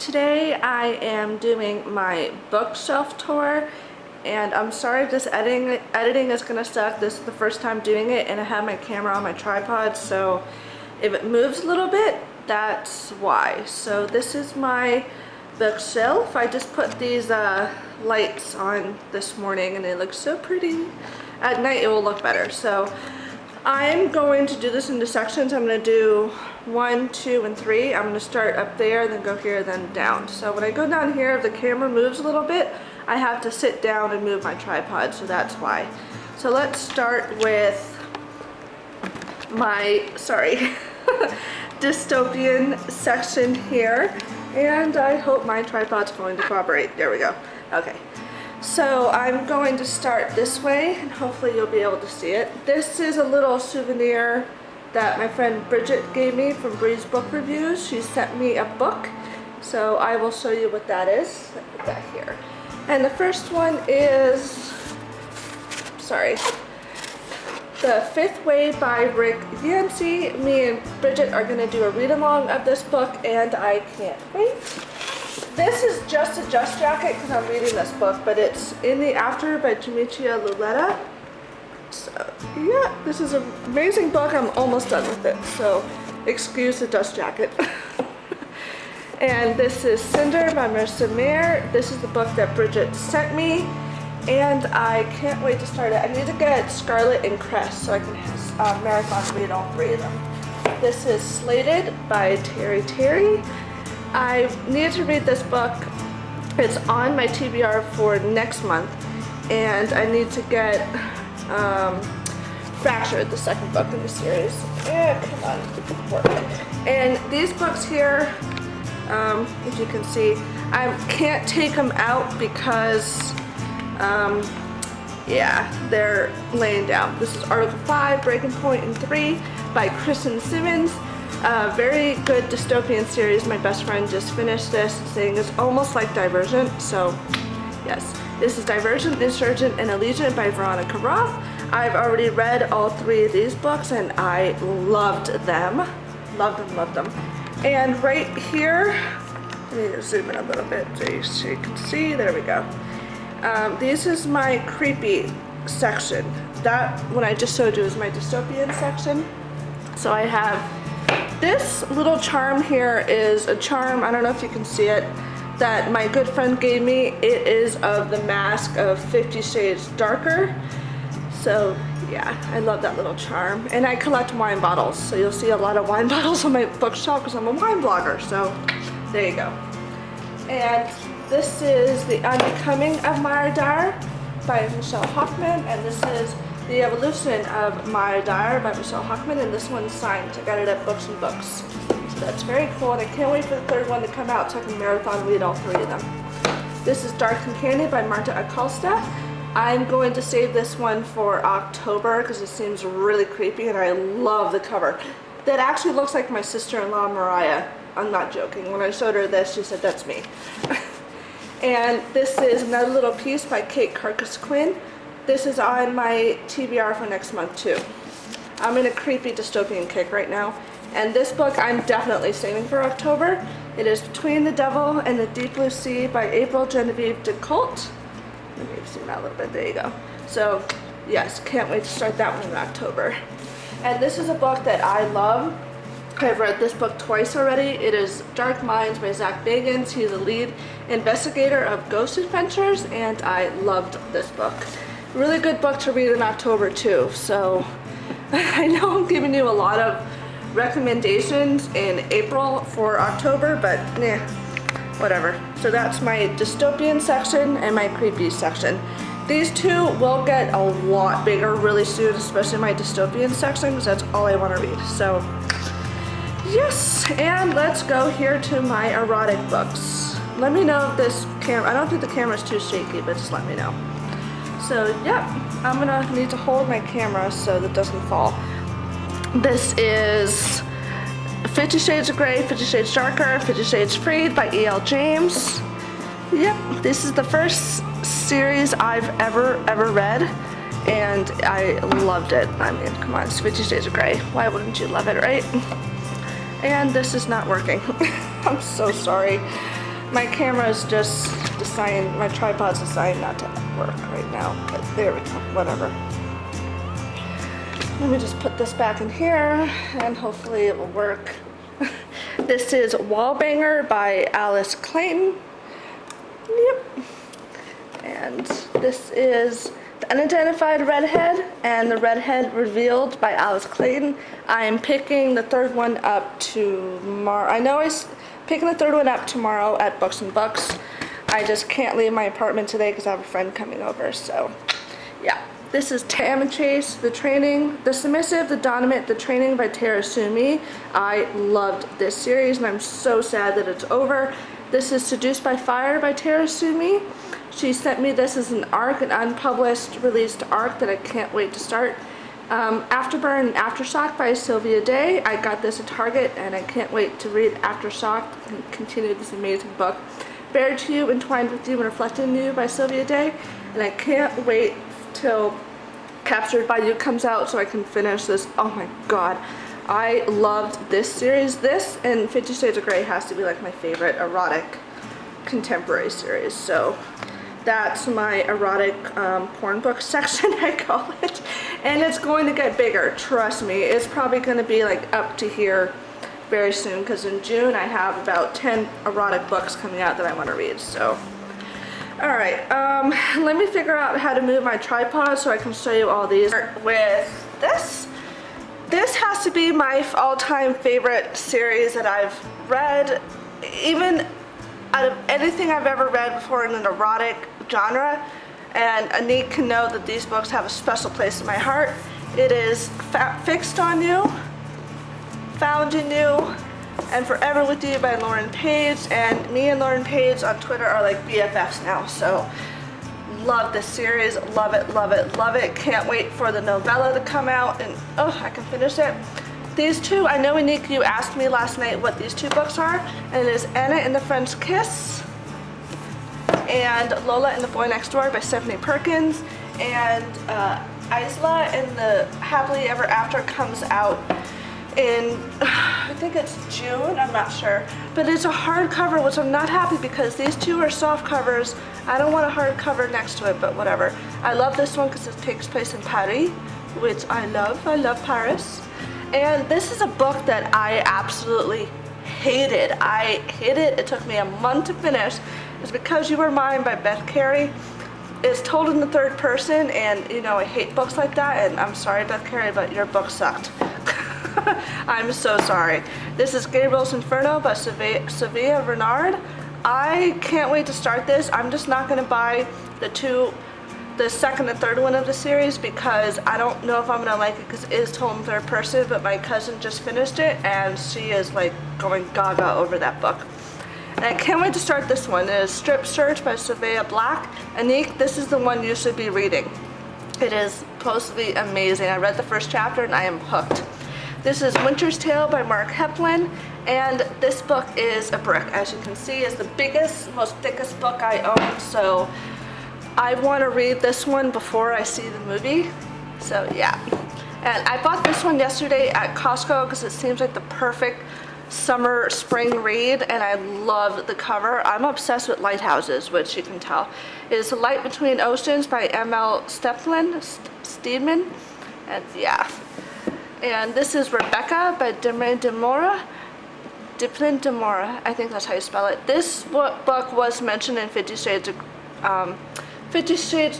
Today I am doing my bookshelf tour, and I'm sorry if this editing is gonna suck. This is the first time doing it and I have my camera on my tripod, so if it moves a little bit, that's why. So this is my bookshelf. I just put these lights on this morning and they look so pretty. At night it will look better. So I'm going to do this into sections. I'm going to do 1, 2, and 3. I'm going to start up there, then go here, then down. So when I go down here, if the camera moves a little bit, I have to sit down and move my tripod, so that's why. So let's start with my, dystopian section here. And I hope my tripod's going to cooperate. There we go. Okay. So I'm going to start this way, and hopefully you'll be able to see it. This is a little souvenir that my friend Bridget gave me from Bree's Book Reviews. She sent me a book, so I will show you what that is. I'll put that here. And the first one is, The Fifth Way by Rick Yancey. Me and Bridget are going to do a read-along of this book, and I can't wait. This is just a dust jacket because I'm reading this book, but it's In the After by Demetria Luleta. So yeah, this is an amazing book. I'm almost done with it, so excuse the dust jacket. And this is Cinder by Marissa Mayer. This is the book that Bridget sent me, and I can't wait to start it. I need to get Scarlet and Crest so I can marathon read all 3 of them. This is Slated by Terry. I need to read this book. It's on my TBR for next month, and I need to get Fractured, the second book in the series. Come on, work. And these books here, if you can see, I can't take them out because, they're laying down. This is Article 5, Breaking Point, and 3 by Kristen Simmons. Very good dystopian series. My best friend just finished this, saying it's almost like Divergent. So yes, this is Divergent, Insurgent, and Allegiant by Veronica Roth. I've already read all 3 of these books and I loved them. Loved them. And right here, let me zoom in a little bit so you can see. There we go. This is my creepy section. That one I just showed you is my dystopian section. So I have this little charm here. Is a charm, I don't know if you can see it, that my good friend gave me. It is of the mask of 50 Shades Darker. So yeah, I love that little charm. And I collect wine bottles, so you'll see a lot of wine bottles on my bookshelf because I'm a wine blogger. So there you go. And this is The Unbecoming of Mara Dyer by Michelle Hoffman, and this is The Evolution of Mara Dyer by Michelle Hoffman, and this one's signed. I got it at Books and Books. So that's very cool, and I can't wait for the 3rd one to come out so I can marathon read all 3 of them. This is Dark and Candy by Marta Acosta. I'm going to save this one for October because it seems really creepy and I love the cover. That actually looks like my sister-in-law Mariah. I'm not joking. When I showed her this, she said, that's me. And this is another little piece by Kate Carcass Quinn. This is on my TBR for next month too. I'm in a creepy dystopian kick right now. And this book I'm definitely saving for October. It is Between the Devil and the Deep Blue Sea by April Genevieve DeColt. Let me zoom out a little bit, there you go. So yes, can't wait to start that one in October. And this is a book that I love. I've read this book twice already. It is Dark Minds by Zach Bagans. He's a lead investigator of Ghost Adventures, and I loved this book. Really good book to read in October too. So I know I'm giving you a lot of recommendations in April for October, but whatever. So that's my dystopian section and my creepy section. These 2 will get a lot bigger really soon, especially my dystopian section, because that's all I want to read. So yes, and let's go here to my erotic books. Let me know if this camera, I don't think the camera's too shaky, but just let me know. So yep, I'm gonna need to hold my camera so that it doesn't fall. This is 50 Shades of Grey, 50 Shades Darker, 50 Shades Freed by E.L. James. Yep, this is the first series I've ever read, and I loved it. I mean, come on, it's 50 Shades of Grey. Why wouldn't you love it, right? And this is not working. I'm so sorry. My camera's just deciding, my tripod's deciding not to work right now, but there we go, whatever. Let me just put this back in here and hopefully it will work. This is Wallbanger by Alice Clayton. Yep. And this is The Unidentified Redhead and the Redhead Revealed by Alice Clayton. I am picking the third one up tomorrow. I know I'm picking the third one up tomorrow at Books and Books. I just can't leave my apartment today because I have a friend coming over, so yeah. This is Tam and Chase, The Training, The Submissive, The Dominant, The Training by Tara Sumi. I loved this series and I'm so sad that it's over. This is Seduced by Fire by Tara Sumi. She sent me this as an ARC, an unpublished released ARC that I can't wait to start. Afterburn and Aftershock by Sylvia Day. I got this at Target and I can't wait to read Aftershock and continue this amazing book. Bared to You, Entwined with You, and Reflected in You by Sylvia Day. And I can't wait till Captured by You comes out so I can finish this. Oh my god, I loved this series. This and 50 Shades of Grey has to be like my favorite erotic contemporary series, so that's my erotic porn book section, I call it, and it's going to get bigger, trust me. It's probably going to be like up to here very soon because in June I have about 10 erotic books coming out that I want to read, so alright, let me figure out how to move my tripod so I can show you all these. With this. This has to be my all-time favorite series that I've read, even out of anything I've ever read before in an erotic genre, and Anik can know that these books have a special place in my heart. It is Fixed on You, Found in You, and Forever with You by Lauren Page, and me and Lauren Page on Twitter are like BFFs now, so love this series, love it, love it, love it. Can't wait for the novella to come out and oh, I can finish it. These two, I know Anik, you asked me last night what these two books are, and it is Anna and the French Kiss and Lola and the Boy Next Door by Stephanie Perkins, and Isla and the Happily Ever After comes out in, I think it's June, I'm not sure, but it's a hardcover, which I'm not happy because these two are soft covers. I don't want a hardcover next to it, but whatever. I love this one because it takes place in Paris, which I love Paris. And this is a book that I absolutely hated. I hated it. It took me a month to finish. It's Because You Were Mine by Beth Carey. It's told in the third person, and you know I hate books like that, and I'm sorry Beth Carey, but your book sucked. I'm so sorry. This is Gabriel's Inferno by Sevilla Renard. I can't wait to start this. I'm just not going to buy the second and third one of the series because I don't know if I'm going to like it because it is told in third person, but my cousin just finished it and she is like going gaga over that book. And I can't wait to start this one. It is Strip Search by Sylvia Black. Anik, this is the one you should be reading. It is supposed to be amazing. I read the first chapter and I am hooked. This is Winter's Tale by Mark Heplin, and this book is a brick. As you can see, it's the biggest, most thickest book I own, so I want to read this one before I see the movie, so yeah. And I bought this one yesterday at Costco because it seems like the perfect summer, spring read, and I love the cover. I'm obsessed with lighthouses, which you can tell. It is The Light Between Oceans by M.L. Steedman, and yeah. And this is Rebecca by Dylan de Mora. I think that's how you spell it. This book was mentioned in 50 Shades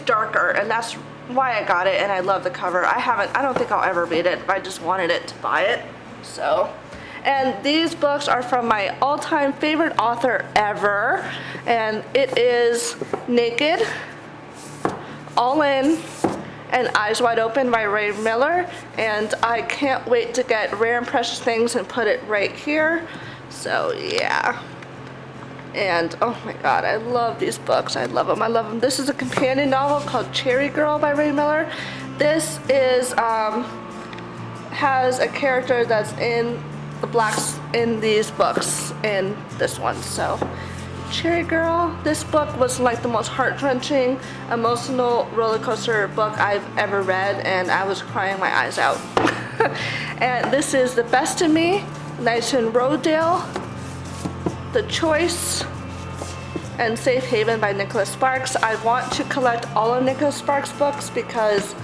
Darker, and that's why I got it, and I love the cover. I don't think I'll ever read it, but I just wanted it to buy it, so. And these books are from my all-time favorite author ever, and it is Naked, All In, and Eyes Wide Open by Ray Miller, and I can't wait to get Rare and Precious Things and put it right here, so yeah. And oh my god, I love these books. I love them. I love them. This is a companion novel called Cherry Girl by Ray Miller. This is has a character that's in the blacks in these books in this one. So Cherry Girl. This book was like the most heart-wrenching, emotional roller coaster book I've ever read, and I was crying my eyes out. And this is The Best of Me, Nights in Rodale, The Choice, and Safe Haven by Nicholas Sparks. I want to collect all of Nicholas Sparks books because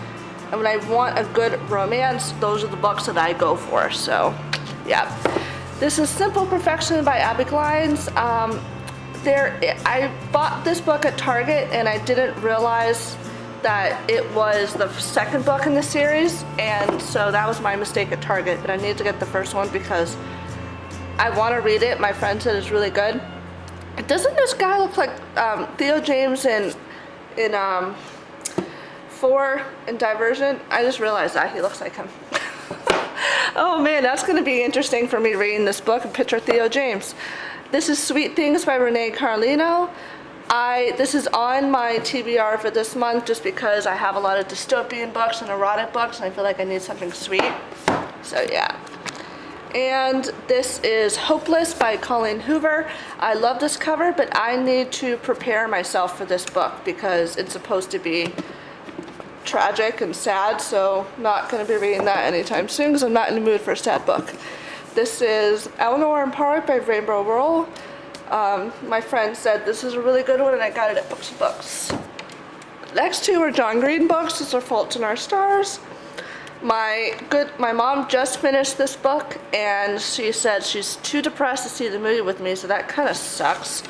when I want a good romance, those are the books that I go for. So yeah, this is Simple Perfection by Abby Glines. I bought this book at Target and I didn't realize that it was the second book in the series, and so that was my mistake at Target, but I need to get the first one because I want to read it. My friend said it's really good. Doesn't this guy look like Theo James in 4 in Divergent? I just realized that he looks like him. Oh man, that's going to be interesting for me reading this book and picture Theo James. This is Sweet Things by Renee Carlino. This is on my TBR for this month just because I have a lot of dystopian books and erotic books and I feel like I need something sweet. So yeah. And this is Hopeless by Colleen Hoover. I love this cover, but I need to prepare myself for this book because it's supposed to be tragic and sad, so not going to be reading that anytime soon because I'm not in the mood for a sad book. This is Eleanor and Park by Rainbow Roll. My friend said this is a really good one and I got it at Books and Books. Next two are John Green books. These are Fault in Our Stars. My mom just finished this book and she said she's too depressed to see the movie with me, so that kind of sucks.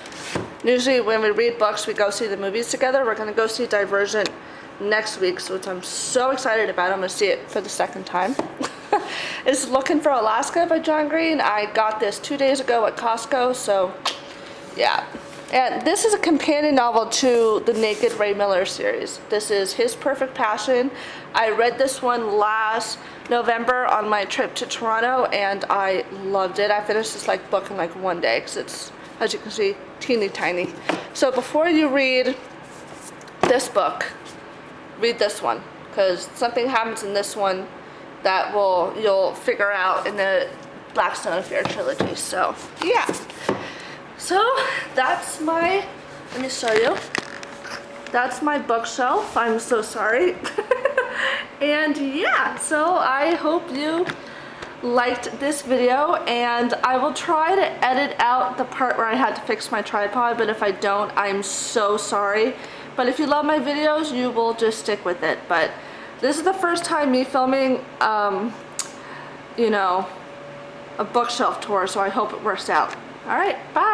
Usually when we read books, we go see the movies together. We're going to go see Divergent next week, so which I'm so excited about. I'm going to see it for the second time. It's Looking for Alaska by John Green. I got this 2 days ago at Costco, so yeah. And this is a companion novel to the Naked Ray Miller series. This is His Perfect Passion. I read this one last November on my trip to Toronto and I loved it. I finished this book in one day because it's, as you can see, teeny tiny. So before you read this book, read this one because something happens in this one that you'll figure out in the Blackstone Affair trilogy. So yeah. So that's let me show you. That's my bookshelf. I'm so sorry. And yeah, so I hope you liked this video and I will try to edit out the part where I had to fix my tripod, but if I don't, I'm so sorry. But if you love my videos, you will just stick with it. But this is the first time me filming, you know, a bookshelf tour, so I hope it works out. All right, bye.